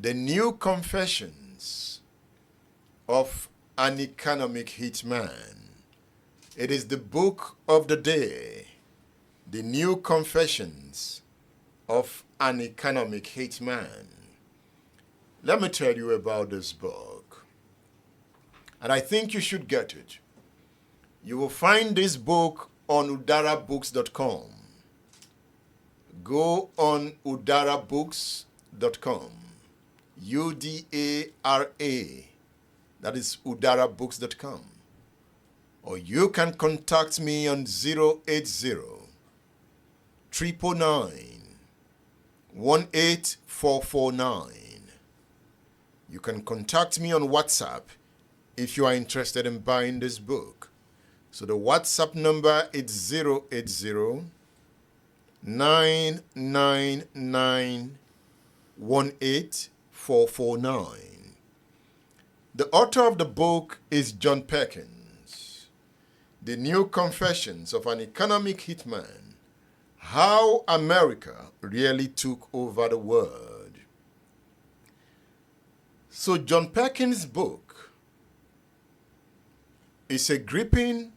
The New Confessions of an Economic Hitman. It is the book of the day. The New Confessions of an Economic Hitman. Let me tell you about this book. And I think you should get it. You will find this book on udarabooks.com. Go on udarabooks.com. UDARA. That is udarabooks.com. Or you can contact me on 080 999 18449. You can contact me on WhatsApp if you are interested in buying this book. So the WhatsApp number is 080 999 18449. The author of the book is John Perkins. The New Confessions of an Economic Hitman. How America really took over the world. So John Perkins' book is a gripping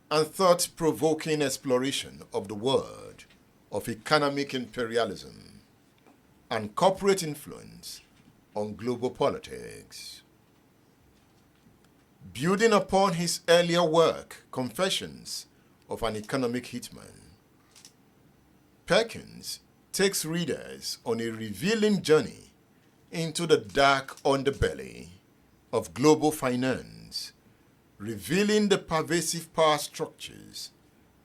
and thought-provoking exploration of the world of economic imperialism and corporate influence on global politics. Building upon his earlier work, Confessions of an Economic Hitman, Perkins takes readers on a revealing journey into the dark underbelly of global finance, revealing the pervasive power structures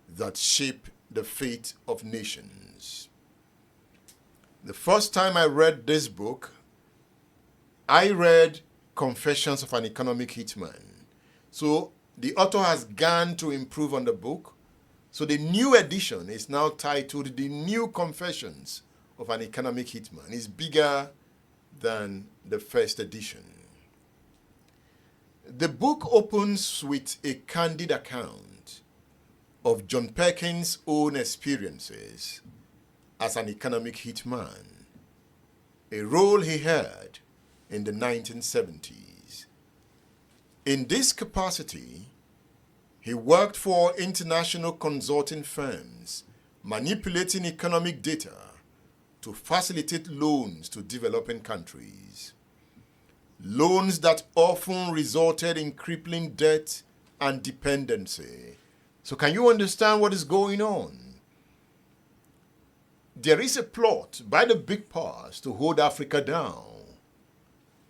that shape the fate of nations. The first time I read this book, I read Confessions of an Economic Hitman. So the author has gone to improve on the book. So the new edition is now titled The New Confessions of an Economic Hitman. It's bigger than the first edition. The book opens with a candid account of John Perkins' own experiences as an economic hitman, a role he had in the 1970s. In this capacity, he worked for international consulting firms, manipulating economic data to facilitate loans to developing countries. Loans that often resulted in crippling debt and dependency. So can you understand what is going on? There is a plot by the big powers to hold Africa down.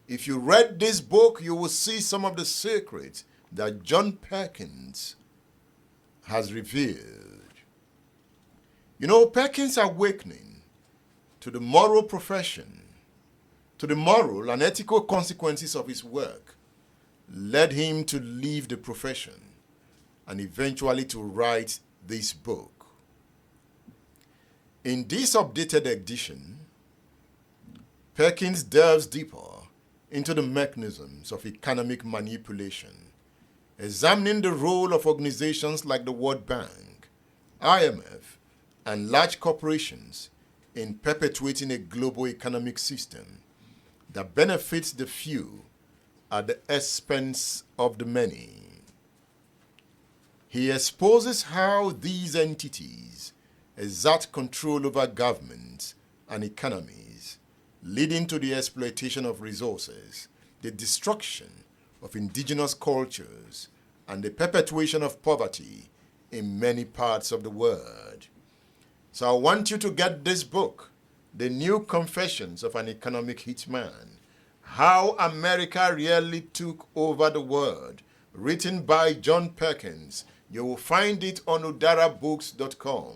If you read this book, you will see some of the secrets that John Perkins has revealed. You know, Perkins' awakening to the moral profession, to the moral and ethical consequences of his work, led him to leave the profession and eventually to write this book. In this updated edition, Perkins delves deeper into the mechanisms of economic manipulation, examining the role of organizations like the World Bank, IMF, and large corporations in perpetuating a global economic system that benefits the few at the expense of the many. He exposes how these entities exert control over governments and economies, leading to the exploitation of resources, the destruction of indigenous cultures, and the perpetuation of poverty in many parts of the world. So I want you to get this book, The New Confessions of an Economic Hitman, How America Really Took Over the World, written by John Perkins. You will find it on udarabooks.com.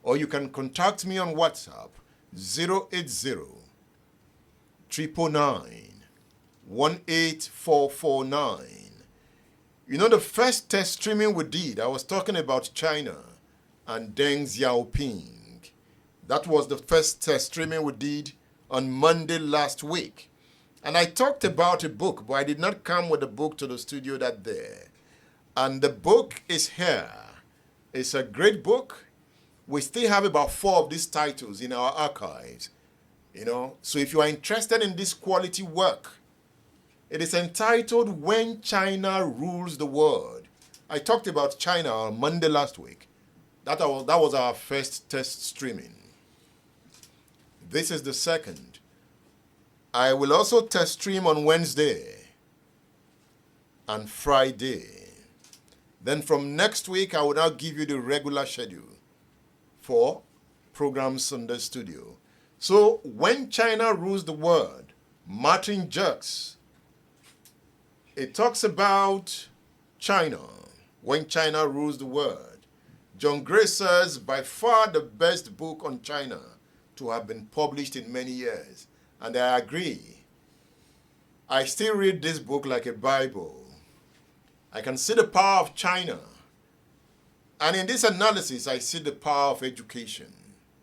Or you can contact me on WhatsApp, 080 999 18449. You know, the first test streaming we did, I was talking about China and Deng Xiaoping. That was the first test streaming we did on Monday last week. And I talked about a book, but I did not come with the book to the studio that day. And the book is here. It's a great book. We still have about 4 of these titles in our archives. So if you are interested in this quality work, it is entitled When China Rules the World. I talked about China on Monday last week. That was our first test streaming. This is the second. I will also test stream on Wednesday and Friday. Then from next week, I will now give you the regular schedule for programs on the studio. So, When China Rules the World, Martin Jerks, it talks about China, when China rules the world. John Gray says, by far the best book on China to have been published in many years. And I agree. I still read this book like a Bible. I can see the power of China. And in this analysis, I see the power of education.